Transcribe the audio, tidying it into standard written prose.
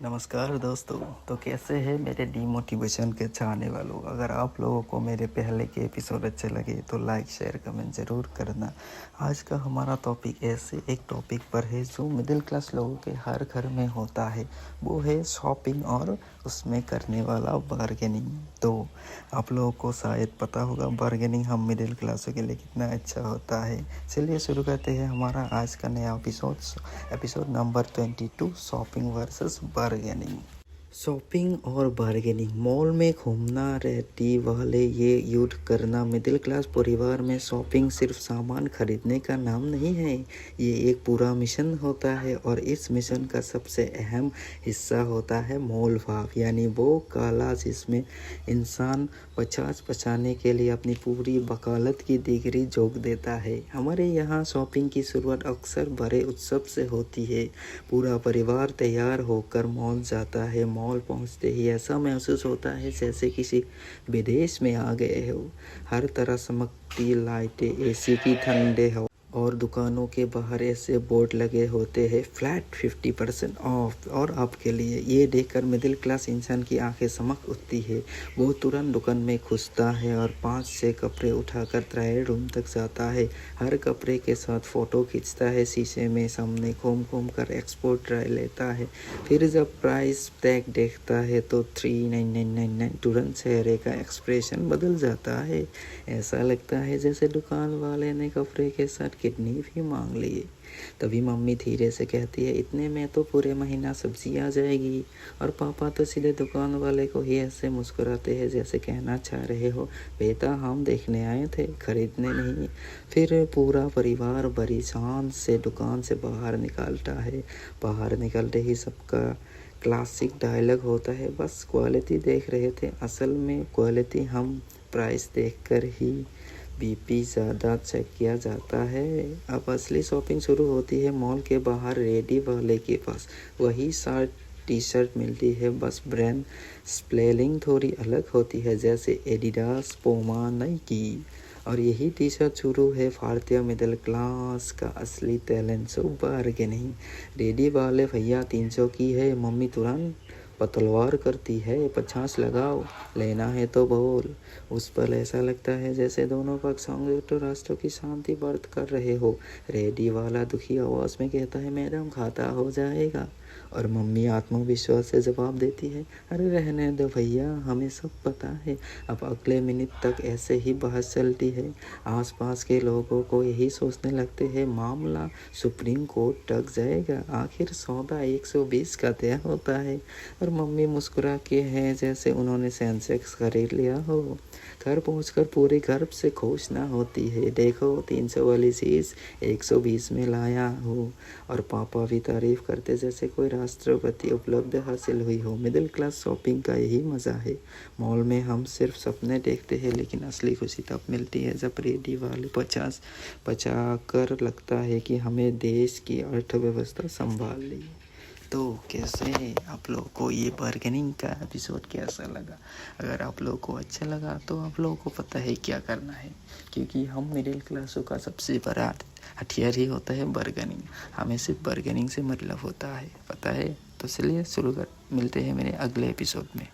नमस्कार दोस्तों। तो कैसे हैं मेरे डीमोटिवेशन के चाहने वालों। अगर आप लोगों को मेरे पहले के एपिसोड अच्छे लगे तो लाइक शेयर कमेंट ज़रूर करना। आज का हमारा टॉपिक ऐसे एक टॉपिक पर है जो मिडिल क्लास लोगों के हर घर में होता है, वो है शॉपिंग और उसमें करने वाला बार्गेनिंग। तो आप लोगों को शायद पता होगा बार्गेनिंग हम मिडिल क्लासों के लिए कितना अच्छा होता है। चलिए शुरू करते हैं हमारा आज का नया episode number 22, shopping versus bargaining. Shopping और बार्गेनिंग, मॉल में घूमना, रेडी वाले ये युद्ध करना। मिडिल क्लास परिवार में शॉपिंग सिर्फ सामान खरीदने का नाम नहीं है, ये एक पूरा मिशन होता है। और इस मिशन का सबसे अहम हिस्सा होता है मोल भाव, यानी वो काला जिसमें इंसान 50 बचाने के लिए अपनी पूरी वकालत की डिग्री झोंक देता है। हमारे यहाँ शॉपिंग की शुरुआत अक्सर बड़े उत्सव से होती है। पूरा परिवार तैयार होकर मॉल जाता है। मॉल पहुंचते ही ऐसा महसूस होता है जैसे किसी विदेश में आ गए हो। हर तरफ चमकती लाइटें, एसी की ठंडे हवा और दुकानों के बाहर ऐसे बोर्ड लगे होते हैं, फ्लैट 50% ऑफ और आपके लिए। ये देखकर मिडिल क्लास इंसान की आंखें चमक उठती है। वो तुरंत दुकान में घुसता है और 5-6 कपड़े उठाकर ट्रायल रूम तक जाता है। हर कपड़े के साथ फ़ोटो खींचता है, शीशे में सामने घूम घूम कर एक्सपोर्ट ट्राई लेता है। फिर जब प्राइस टैग देखता है तो 3999, तुरंत चेहरे का एक्सप्रेशन बदल जाता है। ऐसा लगता है जैसे दुकान वाले ने कपड़े के साथ किडनी भी मांग लिए। तभी मम्मी धीरे से कहती है, इतने में तो पूरे महीना सब्जी आ जाएगी। और पापा तो सीधे दुकान वाले को ही ऐसे मुस्कुराते हैं जैसे कहना चाह रहे हो, बेटा हम देखने आए थे, खरीदने नहीं। फिर पूरा परिवार बड़ी शान से दुकान से बाहर निकलता है। बाहर निकलते ही सबका क्लासिक डायलॉग होता है, बस क्वालिटी देख रहे थे। असल में क्वालिटी हम प्राइस देखकर ही बीपी ज़्यादा चेक किया जाता है। अब असली शॉपिंग शुरू होती है मॉल के बाहर रेडी वाले के पास। वही शर्ट टी शर्ट मिलती है, बस ब्रांड स्पेलिंग थोड़ी अलग होती है, जैसे एडिडास, पोमा, नाइकी। और यही टी शर्ट शुरू है भारतीय मिडिल क्लास का असली टैलेंट, सो बार्गेनिंग। रेडी वाले भैया 300 की है, मम्मी तुरंत पतलवार करती है, 50 लगाओ, लेना है तो बोल। उस पर ऐसा लगता है जैसे दोनों पक्ष संयुक्त राष्ट्रों की शांति व्रत कर रहे हो। रेडी वाला दुखी आवाज़ में कहता है, मैडम खाता हो जाएगा। और मम्मी आत्मविश्वास से जवाब देती है, अरे रहने दो भैया, हमें सब पता है। अब अगले मिनट तक ऐसे ही बहस चलती है। आसपास के लोगों को यही सोचने लगते हैं, मामला सुप्रीम कोर्ट तक जाएगा। आखिर सौदा 120 का तय होता है और मम्मी मुस्कुरा के हैं जैसे उन्होंने सेंसेक्स खरीद लिया हो। घर पहुंचकर पूरे गर्व से घोषणा होती है, देखो 300 वाली चीज़ 120 में लाया हो। और पापा भी तारीफ करते जैसे कोई राष्ट्रपति उपलब्धि हासिल हुई हो। मिडिल क्लास शॉपिंग का यही मज़ा है। मॉल में हम सिर्फ सपने देखते हैं, लेकिन असली खुशी तब मिलती है जब रेडी वाले 50 बचा कर लगता है कि हमें देश की अर्थव्यवस्था संभाल ली। तो कैसे आप लोगों को ये बार्गेनिंग का एपिसोड कैसा लगा? अगर आप लोगों को अच्छा लगा तो आप लोगों को पता है क्या करना है, क्योंकि हम मिडिल क्लासों का सबसे बड़ा हथियार ही होता है बार्गेनिंग। हमें सिर्फ बार्गेनिंग से मतलब होता है, पता है। तो चलिए शुरू कर, मिलते हैं मेरे अगले एपिसोड में।